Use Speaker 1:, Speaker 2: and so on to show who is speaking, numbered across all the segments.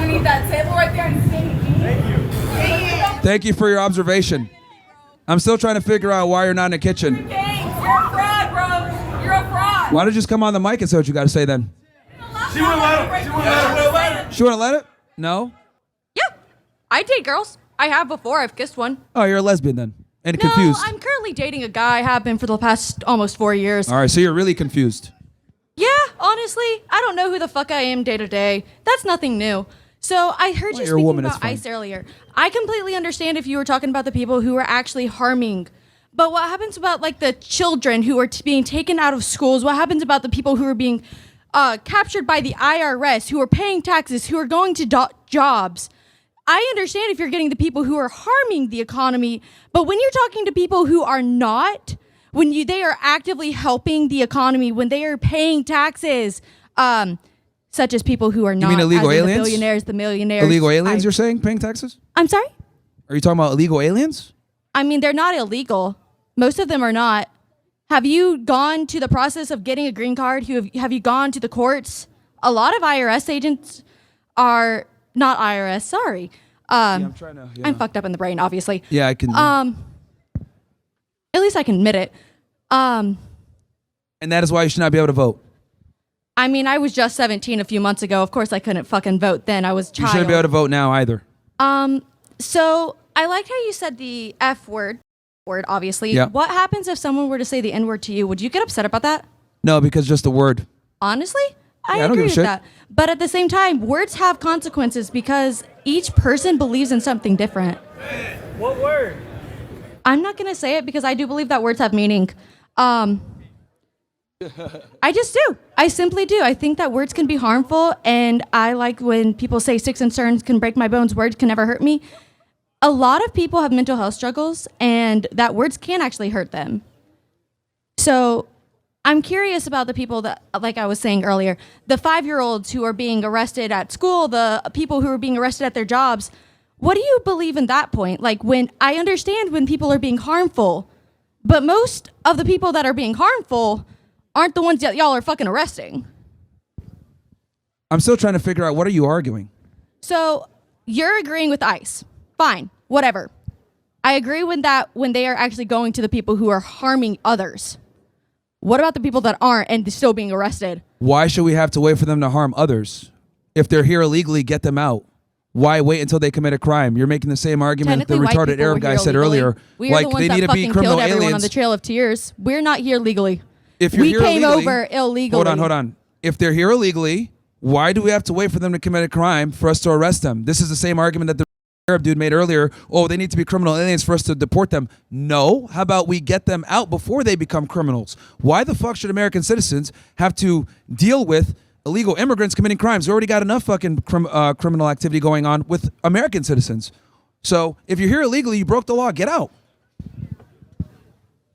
Speaker 1: gonna need that table right there and sing. Thank you.
Speaker 2: Thank you for your observation. I'm still trying to figure out why you're not in the kitchen.
Speaker 1: Gaines, you're a fraud, bro. You're a fraud.
Speaker 2: Why don't you just come on the mic and say what you got to say then?
Speaker 1: She wouldn't let him.
Speaker 2: She wouldn't let it? No?
Speaker 3: Yeah, I date girls. I have before. I've kissed one.
Speaker 2: Oh, you're a lesbian then. And
Speaker 3: No,
Speaker 2: confused.
Speaker 3: I'm currently dating a guy. I have been for the past almost 4 years.
Speaker 2: All right, so you're really confused.
Speaker 3: Yeah, honestly, I don't know who the fuck I am day to day. That's nothing new. So I heard
Speaker 2: Well,
Speaker 3: you
Speaker 2: you're a
Speaker 3: speaking
Speaker 2: woman,
Speaker 3: about
Speaker 2: it's fine.
Speaker 3: ICE earlier. I completely understand if you were talking about the people who are actually harming. But what happens about like the children who are being taken out of schools? What happens about the people who are being captured by the IRS, who are paying taxes, who are going to jobs? I understand if you're getting the people who are harming the economy, but when you're talking to people who are not, when they are actively helping the economy, when they are paying taxes, such as people who are not,
Speaker 2: mean illegal
Speaker 3: as in
Speaker 2: aliens?
Speaker 3: the billionaires, the millionaires.
Speaker 2: Illegal aliens, you're saying, paying taxes?
Speaker 3: I'm sorry?
Speaker 2: Are you talking about illegal aliens?
Speaker 3: I mean, they're not illegal. Most of them are not. Have you gone to the process of getting a green card? Have you gone to the courts? A lot of IRS agents are not IRS. Sorry.
Speaker 2: I'm trying to. Yeah.
Speaker 3: I'm fucked up in the brain, obviously.
Speaker 2: Yeah, I can.
Speaker 3: At least I can admit it.
Speaker 2: And that is why you should not be able to vote.
Speaker 3: I mean, I was just 17 a few months ago. Of course, I couldn't fucking vote then. I was a child.
Speaker 2: You shouldn't be able to vote now either.
Speaker 3: So I liked how you said the F word, obviously.
Speaker 2: Yeah.
Speaker 3: What happens if someone were to say the N word to you? Would you get upset about that?
Speaker 2: No, because just a word.
Speaker 3: Honestly, I
Speaker 2: don't
Speaker 3: agree
Speaker 2: give a
Speaker 3: with
Speaker 2: shit.
Speaker 3: that. But at the same time, words have consequences because each person believes in something different.
Speaker 4: What word?
Speaker 3: I'm not going to say it because I do believe that words have meaning. I just do. I simply do. I think that words can be harmful, and I like when people say sticks and stones can break my bones, words can never hurt me. A lot of people have mental health struggles, and that words can actually hurt them. So I'm curious about the people that, like I was saying earlier, the 5-year-olds who are being arrested at school, the people who are being arrested at their jobs. What do you believe in that point? Like, when I understand when people are being harmful, but most of the people that are being harmful aren't the ones that y'all are fucking arresting.
Speaker 2: I'm still trying to figure out, what are you arguing?
Speaker 3: So you're agreeing with ICE. Fine, whatever. I agree with that when they are actually going to the people who are harming others. What about the people that aren't and still being arrested?
Speaker 2: Why should we have to wait for them to harm others? If they're here illegally, get them out. Why wait until they commit a crime? You're making the same argument that the
Speaker 3: Technically, white
Speaker 2: retarded
Speaker 3: people
Speaker 2: Arab
Speaker 3: were
Speaker 2: guy
Speaker 3: here
Speaker 2: said
Speaker 3: illegally.
Speaker 2: earlier.
Speaker 3: We are
Speaker 2: Like,
Speaker 3: the ones
Speaker 2: they
Speaker 3: that
Speaker 2: need to be
Speaker 3: fucking
Speaker 2: criminal
Speaker 3: killed everyone on
Speaker 2: aliens.
Speaker 3: the Trail of Tears. We're not here legally.
Speaker 2: If you're
Speaker 3: We
Speaker 2: here
Speaker 3: came
Speaker 2: illegally,
Speaker 3: over illegally.
Speaker 2: Hold on. If they're here illegally, why do we have to wait for them to commit a crime for us to arrest them? This is the same argument that the Arab dude made earlier. Oh, they need to be criminal aliens for us to deport them. No. How about we get them out before they become criminals? Why the fuck should American citizens have to deal with illegal immigrants committing crimes? We already got enough fucking criminal activity going on with American citizens. So if you're here illegally, you broke the law. Get out.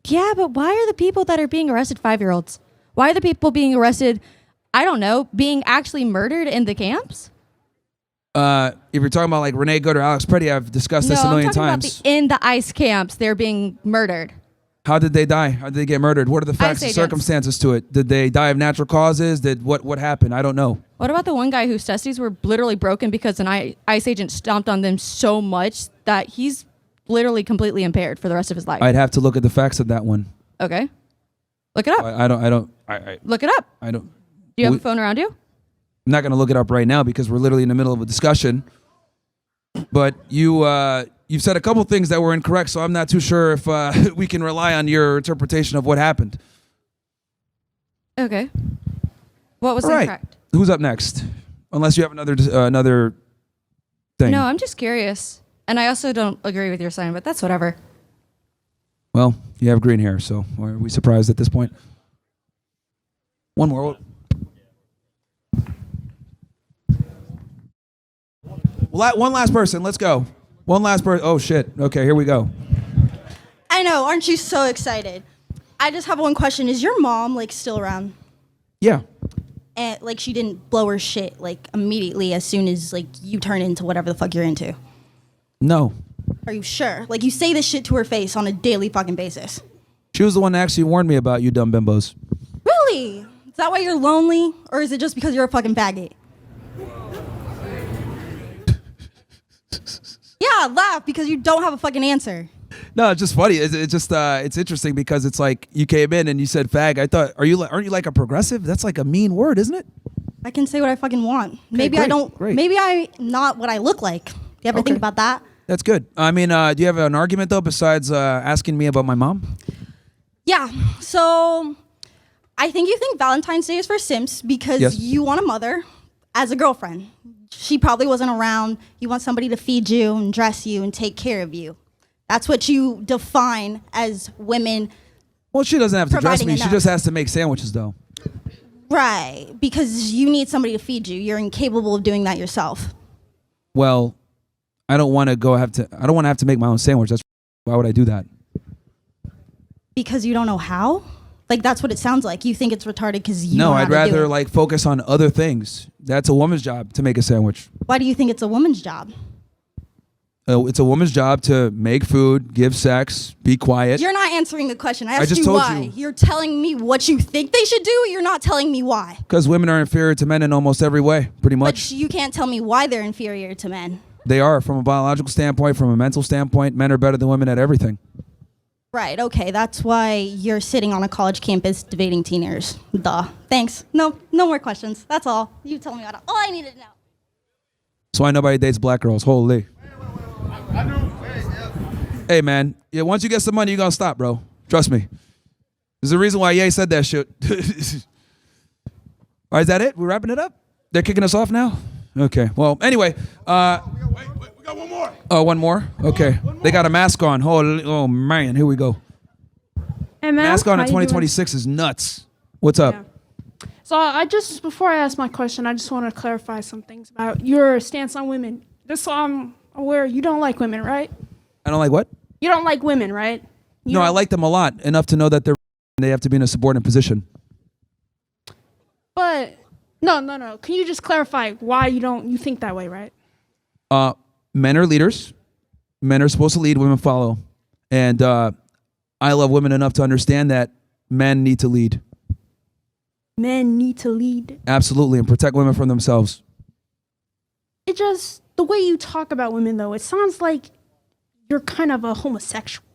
Speaker 3: Yeah, but why are the people that are being arrested 5-year-olds? Why are the people being arrested, I don't know, being actually murdered in the camps?
Speaker 2: If you're talking about like Renee Good or Alex Preddy, I've discussed this a million
Speaker 3: I'm talking
Speaker 2: times.
Speaker 3: about in the ICE camps, they're being murdered.
Speaker 2: How did they die? How did they get murdered? What are the facts and
Speaker 3: agents.
Speaker 2: circumstances to it? Did they die of natural causes? What happened? I don't know.
Speaker 3: What about the one guy whose testes were literally broken because an ICE agent stomped on them so much that he's literally completely impaired for the rest of his life?
Speaker 2: I'd have to look at the facts of that one.
Speaker 3: Okay. Look it up.
Speaker 2: I don't.
Speaker 3: Look it up.
Speaker 2: I don't.
Speaker 3: Do you have a phone around you?
Speaker 2: I'm not going to look it up right now because we're literally in the middle of a discussion. But you've said a couple things that were incorrect, so I'm not too sure if we can rely on your interpretation of what happened.
Speaker 3: Okay. What was
Speaker 2: All right.
Speaker 3: incorrect?
Speaker 2: Who's up next? Unless you have another thing.
Speaker 3: No, I'm just curious. And I also don't agree with your sign, but that's whatever.
Speaker 2: Well, you have green hair, so are we surprised at this point? One more. One last person. Let's go. One last person. Oh, shit. Okay, here we go.
Speaker 5: I know, aren't you so excited? I just have one question. Is your mom, like, still around?
Speaker 2: Yeah.
Speaker 5: And, like, she didn't blow her shit, like, immediately as soon as, like, you turn into whatever the fuck you're into?
Speaker 2: No.
Speaker 5: Are you sure? Like, you say this shit to her face on a daily fucking basis.
Speaker 2: She was the one that actually warned me about you dumb bimbos.
Speaker 5: Really? Is that why you're lonely? Or is it just because you're a fucking faggot? Yeah, laugh because you don't have a fucking answer.
Speaker 2: No, it's just funny. It's just it's interesting because it's like you came in and you said fag. I thought, aren't you like a progressive? That's like a mean word, isn't it?
Speaker 5: I can say what I fucking want. Maybe
Speaker 2: great,
Speaker 5: I don't.
Speaker 2: great.
Speaker 5: Maybe I'm not what I look like. You ever
Speaker 2: Okay.
Speaker 5: think about that?
Speaker 2: That's good. I mean, do you have an argument though besides asking me about my mom?
Speaker 5: Yeah. So I think you think Valentine's Day is for simps because
Speaker 2: Yes.
Speaker 5: you want a mother as a girlfriend. She probably wasn't around. You want somebody to feed you and dress you and take care of you. That's what you define as women.
Speaker 2: Well, she doesn't have to dress
Speaker 5: Providing
Speaker 2: me. She
Speaker 5: enough.
Speaker 2: just has to make sandwiches though.
Speaker 5: Right. Because you need somebody to feed you. You're incapable of doing that yourself.
Speaker 2: Well, I don't want to I don't want to have to make my own sandwich. Why would I do that?
Speaker 5: Because you don't know how? Like, that's what it sounds like. You think it's retarded because you
Speaker 2: No,
Speaker 5: know how
Speaker 2: I'd
Speaker 5: to do
Speaker 2: rather
Speaker 5: it.
Speaker 2: like focus on other things. That's a woman's job to make a sandwich.
Speaker 5: Why do you think it's a woman's job?
Speaker 2: It's a woman's job to make food, give sex, be quiet.
Speaker 5: You're not answering the question. I asked
Speaker 2: just
Speaker 5: you
Speaker 2: told
Speaker 5: why.
Speaker 2: you.
Speaker 5: You're telling me what you think they should do. You're not telling me why.
Speaker 2: Because women are inferior to men in almost every way, pretty much.
Speaker 5: But you can't tell me why they're inferior to men.
Speaker 2: They are, from a biological standpoint, from a mental standpoint. Men are better than women at everything.
Speaker 5: Right, okay. That's why you're sitting on a college campus debating teenagers. Duh. Thanks. No more questions. That's all. You tell me all I needed to know.
Speaker 2: So why nobody dates black girls. Holy. Hey, man. Yeah, once you get some money, you're going to stop, bro. Trust me. There's a reason why Ye said that shit. All right, is that it? We're wrapping it up? They're kicking us off now? Okay. Well, anyway.
Speaker 4: Wait, we got one more.
Speaker 2: Oh, one more? Okay. They got a mask on. Oh man. Here we go.
Speaker 6: Hey, man.
Speaker 2: Mask on
Speaker 6: How
Speaker 2: in
Speaker 6: you doing?
Speaker 2: 2026 is nuts. What's up?
Speaker 6: Yeah. So before I ask my question, I just want to clarify some things about your stance on women. Just so I'm aware, you don't like women, right?
Speaker 2: I don't like what?
Speaker 6: You don't like women, right? You
Speaker 2: No, I
Speaker 6: don't-
Speaker 2: like them a lot. Enough to know that they have to be in a subordinate position.
Speaker 6: But no. Can you just clarify why you think that way, right?
Speaker 2: Men are leaders. Men are supposed to lead, women follow. And I love women enough to understand that men need to lead.
Speaker 6: Men need to lead.
Speaker 2: Absolutely, and protect women from themselves.
Speaker 6: It just the way you talk about women, though, it sounds like you're kind of a homosexual.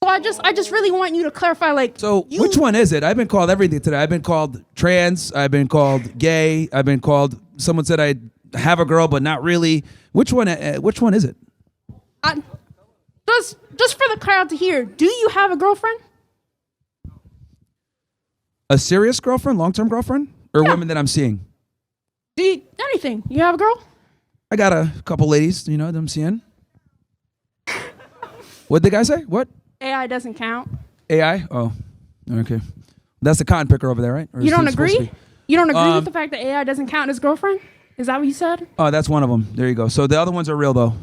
Speaker 6: So I just really want you to clarify, like.
Speaker 2: So which one is it? I've been called everything today. I've been called trans. I've been called gay. I've been called. Someone said I have a girl, but not really. Which one? Which one is it?
Speaker 6: Just for the crowd to hear, do you have a girlfriend?
Speaker 2: A serious girlfriend, long-term girlfriend, or
Speaker 6: Yeah.
Speaker 2: women that I'm seeing?
Speaker 6: Anything? You have a girl?
Speaker 2: I got a couple ladies, that I'm seeing. What'd the guy say? What?
Speaker 6: AI doesn't count.
Speaker 2: AI? Oh, okay. That's the cotton picker over there, right? Or
Speaker 6: You
Speaker 2: is
Speaker 6: don't
Speaker 2: it supposed to
Speaker 6: agree?
Speaker 2: be?
Speaker 6: You don't agree with the fact that AI doesn't count as girlfriend? Is that what you said?
Speaker 2: Oh, that's one of them. There you go. So the other ones are real, though.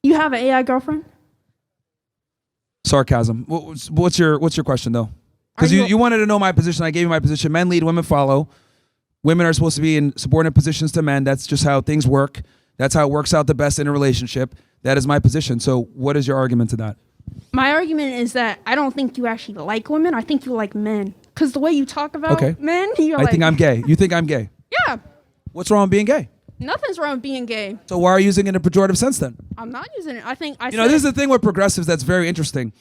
Speaker 6: You have an AI girlfriend?
Speaker 2: Sarcasm. What's your question, though? Because
Speaker 6: Are you-
Speaker 2: you wanted to know my position. I gave you my position. Men lead, women follow. Women are supposed to be in subordinate positions to men. That's just how things work. That's how it works out the best in a relationship. That is my position. So what is your argument to that?
Speaker 6: My argument is that I don't think you actually like women. I think you like men. Because the way you talk about
Speaker 2: Okay.
Speaker 6: men, you're
Speaker 2: I
Speaker 6: like,
Speaker 2: think I'm gay. You think I'm gay?
Speaker 6: yeah,
Speaker 2: What's wrong with being gay?
Speaker 6: nothing's wrong with being gay.
Speaker 2: So why are you using it in a pejorative sense then?
Speaker 6: I'm not using it. I think I
Speaker 2: This is the thing with progressives that's very interesting.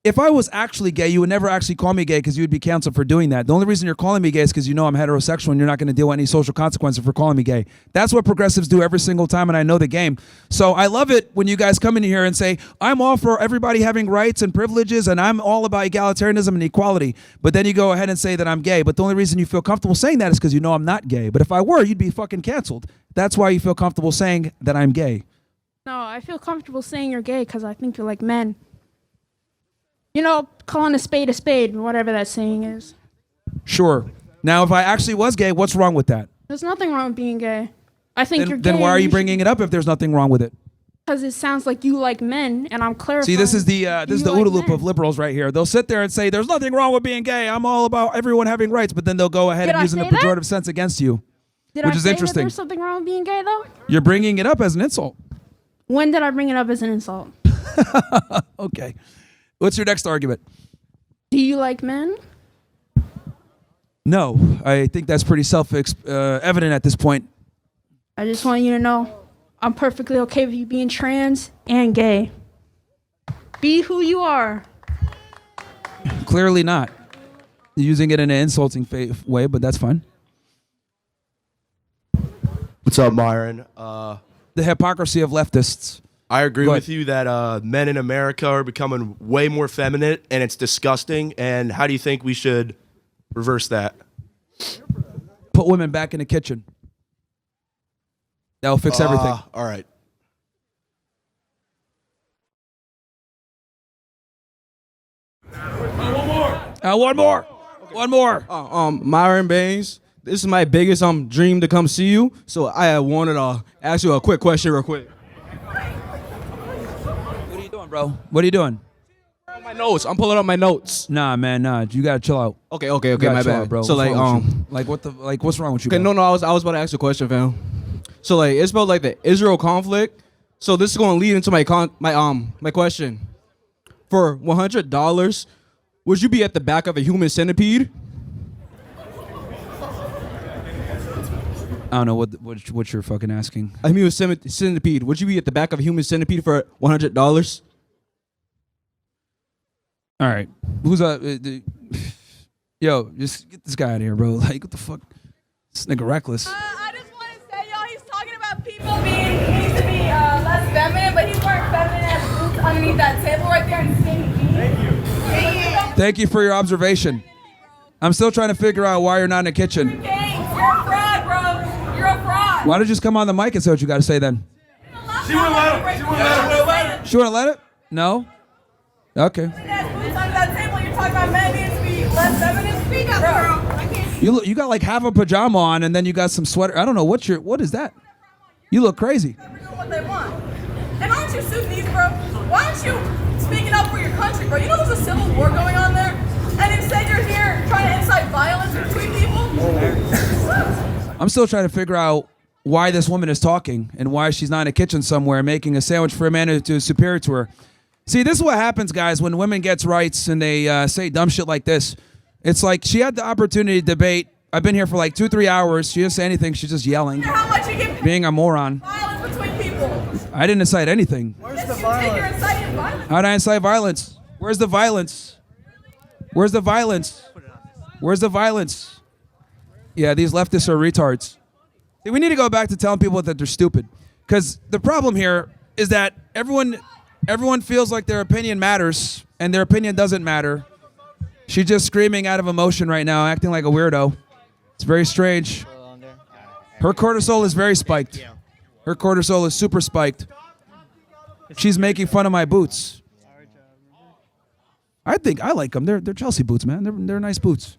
Speaker 2: If I was actually gay, you would never actually call me gay because you would be canceled for doing that. The only reason you're calling me gay is because you know I'm heterosexual and you're not going to deal with any social consequences for calling me gay. That's what progressives do every single time, and I know the game. So I love it when you guys come in here and say, I'm all for everybody having rights and privileges, and I'm all about egalitarianism and equality. But then you go ahead and say that I'm gay. But the only reason you feel comfortable saying that is because you know I'm not gay. But if I were, you'd be fucking canceled. That's why you feel comfortable saying that I'm gay.
Speaker 6: No, I feel comfortable saying you're gay because I think you like men. Calling a spade, whatever that saying is.
Speaker 2: Sure. Now, if I actually was gay, what's wrong with that?
Speaker 6: There's nothing wrong with being gay. I think you're gay.
Speaker 2: Then why are you bringing it up if there's nothing wrong with it?
Speaker 6: Because it sounds like you like men, and I'm clarifying.
Speaker 2: See, this is the
Speaker 6: like
Speaker 2: OODA loop
Speaker 6: men.
Speaker 2: of liberals right here. They'll sit there and say, there's nothing wrong with being gay. I'm all about everyone having rights. But then they'll go ahead
Speaker 6: Did
Speaker 2: and
Speaker 6: I
Speaker 2: use it in a
Speaker 6: say that?
Speaker 2: pejorative sense against you,
Speaker 6: Did
Speaker 2: which
Speaker 6: I
Speaker 2: is
Speaker 6: say
Speaker 2: interesting.
Speaker 6: That there's something wrong with being gay, though?
Speaker 2: You're bringing it up as an insult.
Speaker 6: When did I bring it up as an insult?
Speaker 2: Okay. What's your next argument?
Speaker 6: Do you like men?
Speaker 2: No, I think that's pretty self-evident at this point.
Speaker 6: I just want you to know. I'm perfectly okay with you being trans and gay. Be who you are.
Speaker 2: Clearly not. Using it in an insulting way, but that's fine.
Speaker 7: What's up, Myron?
Speaker 2: The hypocrisy of leftists.
Speaker 7: I agree
Speaker 2: Go
Speaker 7: with
Speaker 2: ahead.
Speaker 7: you that men in America are becoming way more feminine, and it's disgusting. And how do you think we should reverse that?
Speaker 2: Put women back in the kitchen. That'll fix everything.
Speaker 7: All right.
Speaker 2: One more.
Speaker 8: Myron Gaines, this is my biggest dream to come see you. So I wanted to ask you a quick question real quick.
Speaker 2: What are you doing, bro? What are you doing?
Speaker 8: My notes. I'm pulling up my notes.
Speaker 2: Nah, man, nah. You gotta chill out.
Speaker 8: Okay,
Speaker 2: You gotta
Speaker 8: my
Speaker 2: chill
Speaker 8: bad,
Speaker 2: out, bro.
Speaker 8: So
Speaker 2: What's
Speaker 8: like,
Speaker 2: wrong with you? What's wrong with you?
Speaker 8: okay,
Speaker 2: bro?
Speaker 8: no, I was about to ask you a question, fam. So like, it's about like the Israel conflict. So this is going to lead into my question. For $100, would you be at the back of a human centipede?
Speaker 2: I don't know what you're fucking asking.
Speaker 8: A human centipede. Would you be at the back of a human centipede for $100?
Speaker 2: All right, who's yo, just get this guy out of here, bro. Like, what the fuck? This nigga reckless.
Speaker 1: I just want to say, y'all, he's talking about people needs to be less feminine, but he's wearing feminine ass boots underneath that table right there and skinny jeans.
Speaker 2: Thank you for your observation. I'm still trying to figure out why you're not in the kitchen.
Speaker 1: Gaines, you're a fraud, bro. You're a fraud.
Speaker 2: Why don't you just come on the mic and say what you got to say then?
Speaker 1: She wouldn't let him. She wouldn't let him.
Speaker 2: She want to let it? No? Okay.
Speaker 1: Boots under that table, you're talking about men needs to be less feminine. Speak up, girl.
Speaker 2: You got like half a pajama on and then you got some sweater. I don't know what is that? You look crazy.
Speaker 1: Doing what they want. And aren't you Sudanese, bro? Why aren't you speaking up for your country, bro? You know there's a civil war going on there? And instead you're here trying to incite violence between people?
Speaker 2: I'm still trying to figure out why this woman is talking and why she's not in a kitchen somewhere making a sandwich for a man who is superior to her. See, this is what happens, guys, when women gets rights and they say dumb shit like this. It's like she had the opportunity to debate. I've been here for like 2-3 hours. She didn't say anything. She's just yelling,
Speaker 1: How much you get
Speaker 2: being a moron.
Speaker 1: violence between people?
Speaker 2: I didn't incite anything.
Speaker 1: Yes, you did. You're inciting violence.
Speaker 2: How did I incite violence? Where's the violence? Where's the violence? Where's the violence? Yeah, these leftists are retards. See, we need to go back to telling people that they're stupid. Because the problem here is that everyone feels like their opinion matters, and their opinion doesn't matter. She's just screaming out of emotion right now, acting like a weirdo. It's very strange. Her cortisol is very spiked. Her cortisol is super spiked. She's making fun of my boots. I think I like them. They're Chelsea boots, man. They're nice boots.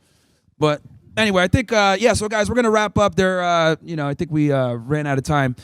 Speaker 2: But anyway, I think so guys, we're gonna wrap up. I think we ran out of time.